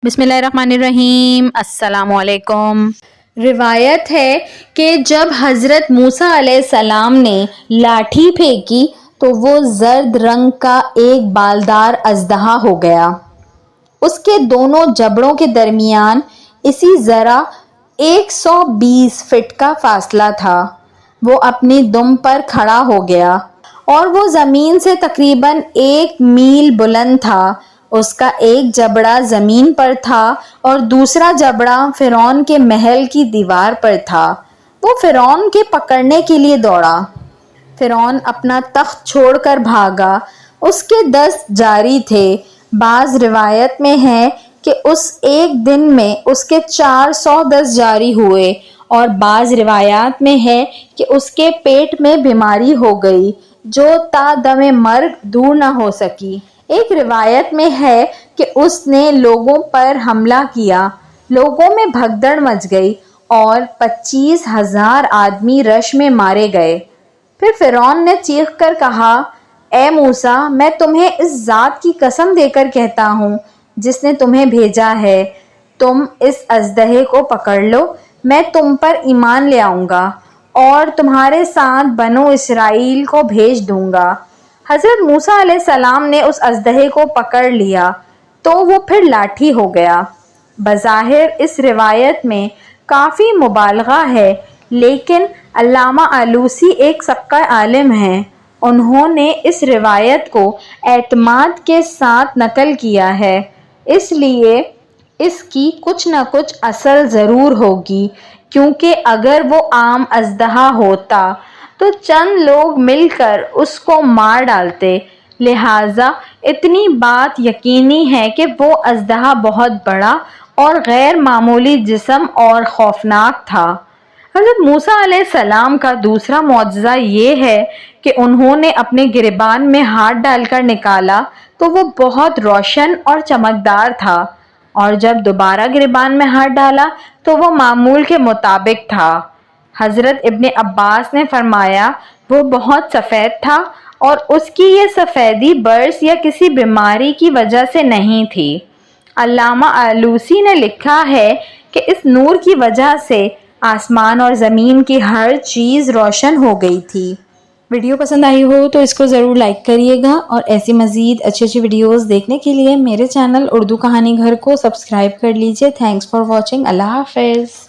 بسم اللہ الرحمن الرحیم۔ السلام علیکم۔ روایت ہے کہ جب حضرت موسیٰ علیہ السلام نے لاٹھی پھینکی تو وہ زرد رنگ کا ایک بالدار اژدہا ہو گیا۔ اس کے دونوں جبڑوں کے درمیان اسی ذرا 120 فٹ کا فاصلہ تھا۔ وہ اپنی دم پر کھڑا ہو گیا اور وہ زمین سے تقریباً 1 میل بلند تھا۔ اس کا ایک جبڑا زمین پر تھا اور دوسرا جبڑا فرعون کے محل کی دیوار پر تھا۔ وہ فرعون کے پکڑنے کے لیے دوڑا۔ فرعون اپنا تخت چھوڑ کر بھاگا۔ اس کے دست جاری تھے۔ بعض روایت میں ہے کہ اس ایک دن میں اس کے 400 دست جاری ہوئے، اور بعض روایات میں ہے کہ اس کے پیٹ میں بیماری ہو گئی جو تا دم مرگ دور نہ ہو سکی۔ ایک روایت میں ہے کہ اس نے لوگوں پر حملہ کیا۔ لوگوں میں بھگدڑ مچ گئی اور 25,000 آدمی رش میں مارے گئے۔ پھر فرعون نے چیخ کر کہا، اے موسیٰ، میں تمہیں اس ذات کی قسم دے کر کہتا ہوں جس نے تمہیں بھیجا ہے، تم اس اژدہے کو پکڑ لو، میں تم پر ایمان لے آؤں گا اور تمہارے ساتھ بنو اسرائیل کو بھیج دوں گا۔ حضرت موسیٰ علیہ السلام نے اس اژدہے کو پکڑ لیا تو وہ پھر لاٹھی ہو گیا۔ بظاہر اس روایت میں کافی مبالغہ ہے، لیکن علامہ آلوسی ایک سکہ عالم ہیں۔ انہوں نے اس روایت کو اعتماد کے ساتھ نقل کیا ہے، اس لیے اس کی کچھ نہ کچھ اصل ضرور ہوگی، کیونکہ اگر وہ عام اژدہا ہوتا تو چند لوگ مل کر اس کو مار ڈالتے، لہٰذا اتنی بات یقینی ہے کہ وہ اژدہا بہت بڑا اور غیر معمولی جسم اور خوفناک تھا۔ حضرت موسیٰ علیہ السلام کا دوسرا معجزہ یہ ہے کہ انہوں نے اپنے گریبان میں ہاتھ ڈال کر نکالا تو وہ بہت روشن اور چمکدار تھا، اور جب دوبارہ گریبان میں ہاتھ ڈالا تو وہ معمول کے مطابق تھا۔ حضرت ابن عباس نے فرمایا، وہ بہت سفید تھا اور اس کی یہ سفیدی برس یا کسی بیماری کی وجہ سے نہیں تھی۔ علامہ آلوسی نے لکھا ہے کہ اس نور کی وجہ سے آسمان اور زمین کی ہر چیز روشن ہو گئی تھی۔ ویڈیو پسند آئی ہو تو اس کو ضرور لائک کریے گا، اور ایسی مزید اچھی ویڈیوز دیکھنے کے لیے میرے چینل اردو کہانی گھر کو سبسکرائب کر لیجیے۔ Thanks for watching. اللہ حافظ۔